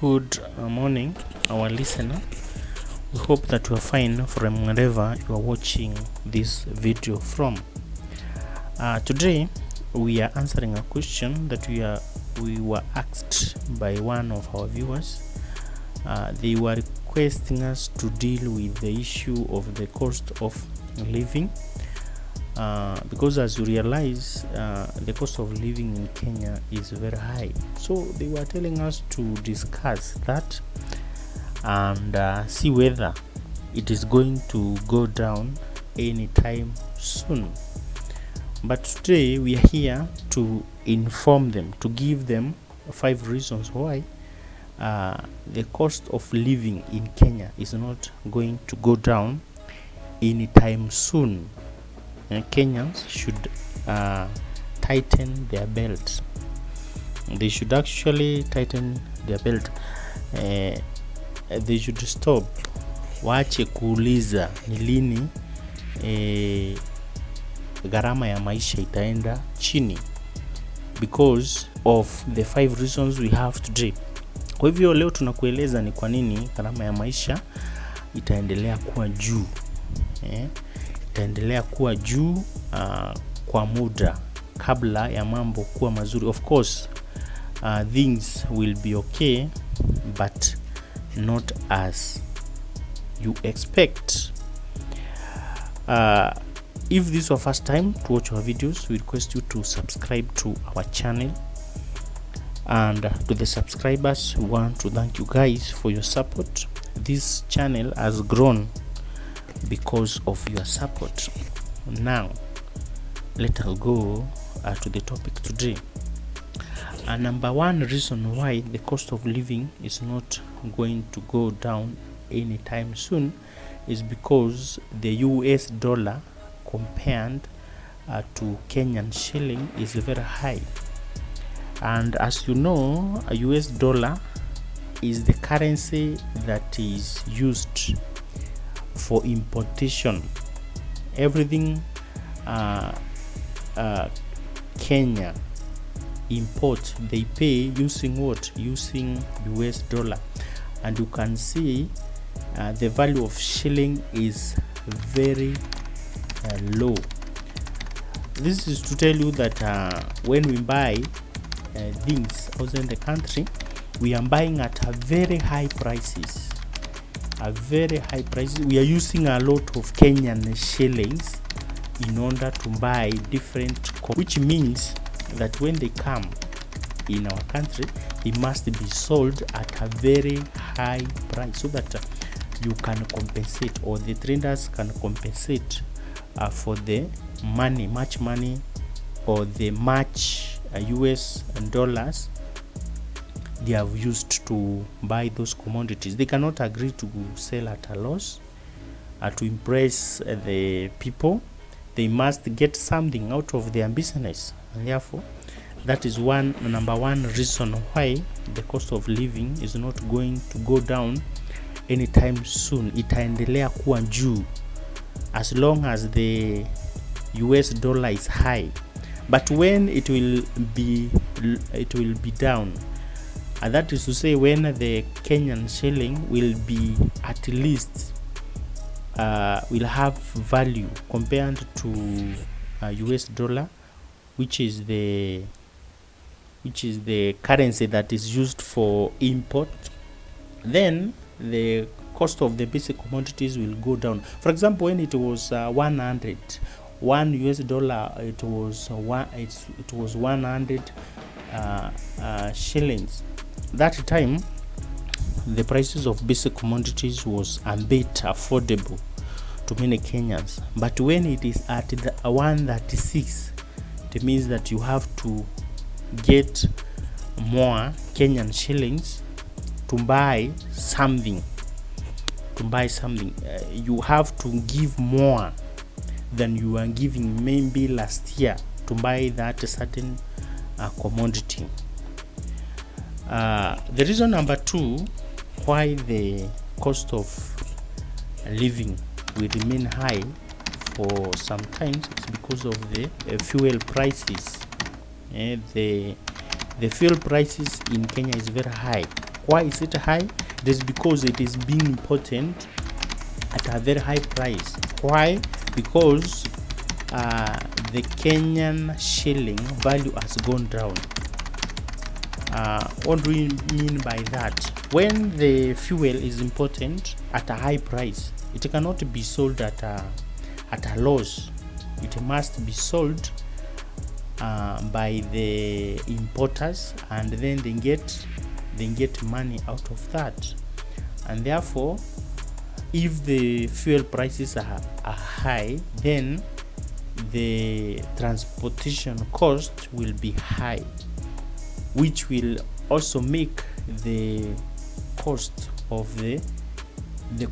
Good morning, our listener. We hope that you are fine from wherever you are watching this video from. Today, we are answering a question that we were asked by one of our viewers. They were requesting us to deal with the issue of the cost of living, because as you realize, the cost of living in Kenya is very high. So they were telling us to discuss that and see whether it is going to go down anytime soon. But today we are here to inform them, to give them 5 reasons why the cost of living in Kenya is not going to go down anytime soon. Kenyans should tighten their belt. They should actually tighten their belt. They should stop. Waache kuuliza ni lini gharama ya maisha itaenda chini, because of the 5 reasons we have today. Kwa hivyo leo tunakueleza ni kwa nini gharama ya maisha itaendelea kuwa juu. Itaendelea kuwa juu kwa muda kabla ya mambo kuwa mazuri. Of course, things will be okay, but not as you expect. If this is your first time to watch our videos, we request you to subscribe to our channel. And to the subscribers, we want to thank you guys for your support. This channel has grown because of your support. Now, let us go to the topic today. Number 1 reason why the cost of living is not going to go down anytime soon is because the US dollar compared to Kenyan shilling is very high. And as you know, a US dollar is the currency that is used for importation. Everything Kenya import, they pay using what? Using US dollar. And you can see the value of shilling is very low. This is to tell you that when we buy things outside the country, we are buying at a very high prices. We are using a lot of Kenyan shillings in order to buy different, which means that when they come in our country, they must be sold at a very high price so that you can compensate, or the traders can compensate for the much money or the much US dollars they have used to buy those commodities. They cannot agree to sell at a loss to impress the people. They must get something out of their business, and therefore that is number one reason why the cost of living is not going to go down anytime soon. Itaendelea kuwa juu as long as the US dollar is high. But when it will be down, and that is to say when the Kenyan shilling will be at least will have value compared to US dollar, which is the currency that is used for import, then the cost of the basic commodities will go down. For example, when it was 100 US dollar, it was 100 shillings. That time the prices of basic commodities was a bit affordable to many Kenyans. But when it is at the 136, it means that you have to get more Kenyan shillings to buy something. You have to give more than you are giving maybe last year to buy that certain commodity. The reason number 2 why the cost of living will remain high for some time is because of the fuel prices. The fuel prices in Kenya is very high. Why is it high? It is because it is being imported at a very high price. Why? Because the Kenyan shilling value has gone down. What do we mean by that? When the fuel is important at a high price, it cannot be sold at a loss. It must be sold by the importers, and then they get money out of that. And therefore, if the fuel prices are high, then the transportation cost will be high, which will also make the cost of the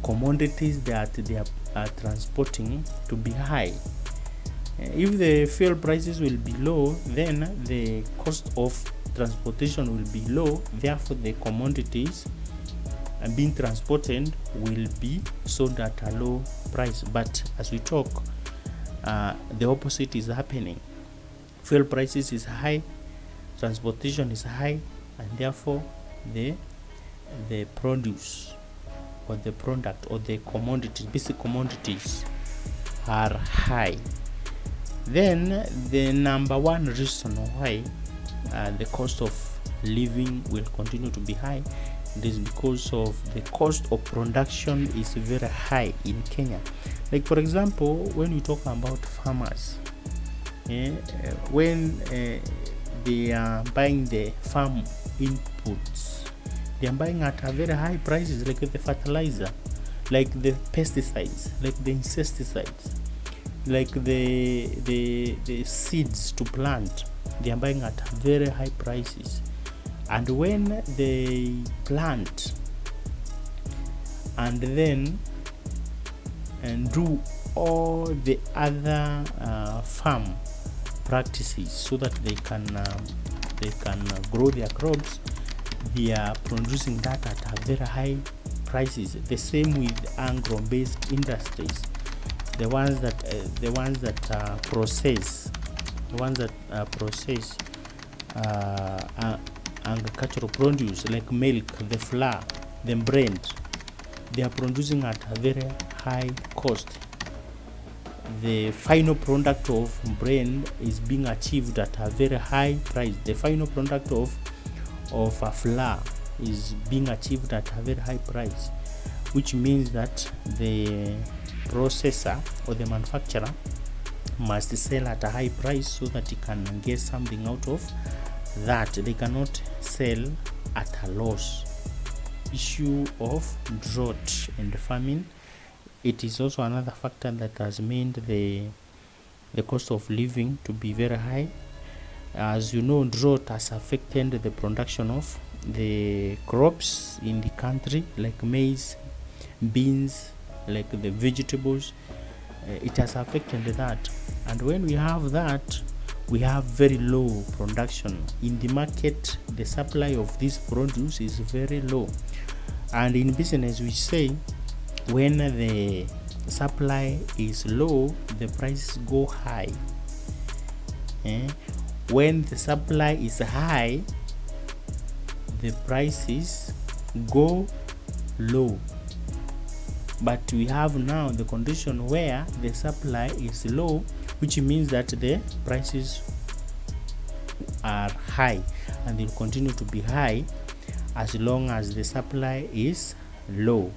commodities that they are transporting to be high. If the fuel prices will be low, then the cost of transportation will be low. Therefore, the commodities being transported will be sold at a low price. But as we talk, the opposite is happening. Fuel prices is high, transportation is high, and therefore the produce or the product or the commodities, basic commodities, are high. Then the number one reason why the cost of living will continue to be high, it is because of the cost of production is very high in Kenya. Like for example, when we talk about farmers, when they are buying the farm inputs, they are buying at a very high prices, like the fertilizer, like the pesticides, like the insecticides, like the seeds to plant. They are buying at very high prices. And when they plant and then do all the other farm practices so that they can grow their crops, they are producing that at a very high prices. The same with agro-based industries, the ones that process agricultural produce like milk, the flour, the bread. They are producing at a very high cost. The final product of bread is being achieved at a very high price. The final product of a flour is being achieved at a very high price, which means that the processor or the manufacturer must sell at a high price so that he can get something out of that. They cannot sell at a loss. Issue of drought and famine, it is also another factor that has made the cost of living to be very high. As you know, drought has affected the production of the crops in the country, like maize, beans, like the vegetables. It has affected that, and when we have that, we have very low production in the market. The supply of this produce is very low, and in business we say when the supply is low, the prices go high. When the supply is high, the prices go low. But we have now the condition where the supply is low, which means that the prices are high, and they will continue to be high as long as the supply is low.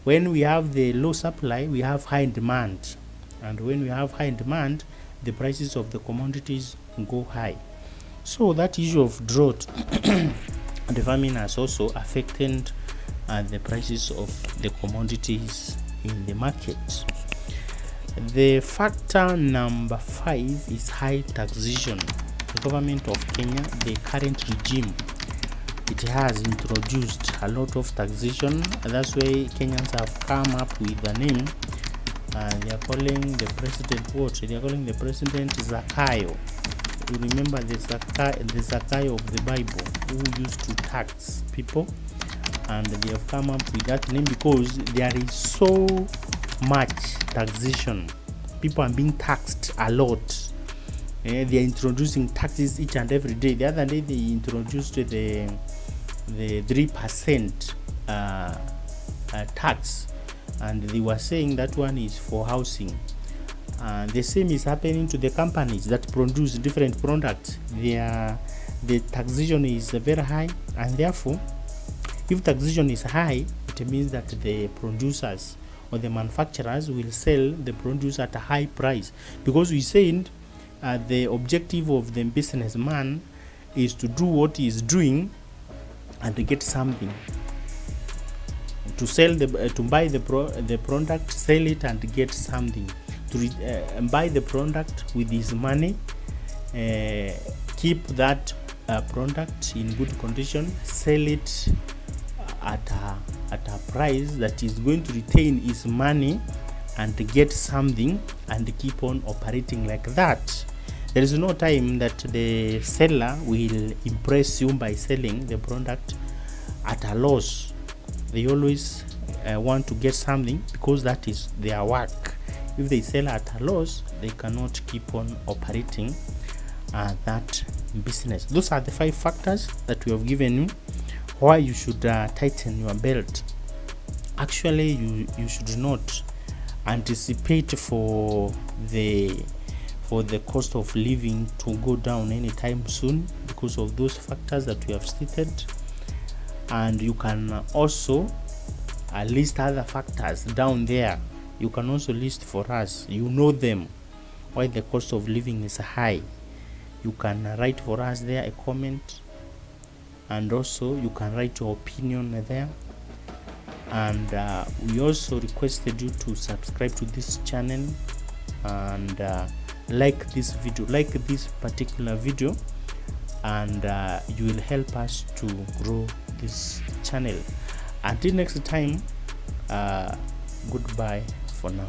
When we have the low supply, we have high demand, and when we have high demand, the prices of the commodities go high. So that issue of drought and the famine has also affected the prices of the commodities in the market. The factor number 5 is high taxation. The government of Kenya, the current regime, it has introduced a lot of taxation. That's why Kenyans have come up with the name. They are calling the president what? They are calling the president Zakayo. You remember the Zakayo of the Bible, who used to tax people, and they have come up with that name because there is so much taxation. People are being taxed a lot. They are introducing taxes each and every day. The other day they introduced the the 3% tax, and they were saying that one is for housing. The same is happening to the companies that produce different products. The taxation is very high, and therefore if taxation is high, it means that the producers or the manufacturers will sell the produce at a high price, because we said the objective of the businessman is to do what he is doing and to get something, to sell to buy the product, sell it and get something, to buy the product with his money, keep that product in good condition, sell it at a price that is going to retain his money and get something, and keep on operating like that. There is no time that the seller will impress you by selling the product at a loss. They always want to get something, because that is their work. If they sell at a loss, they cannot keep on operating that business. Those are the 5 factors that we have given you why you should tighten your belt. Actually, you should not anticipate for the cost of living to go down anytime soon, because of those factors that we have stated. And you can also list other factors down there. You can also list for us, you know them, why the cost of living is high. You can write for us there a comment, and also you can write your opinion there. And we also requested you to subscribe to this channel and like this particular video, and you will help us to grow this channel. Until next time, goodbye for now.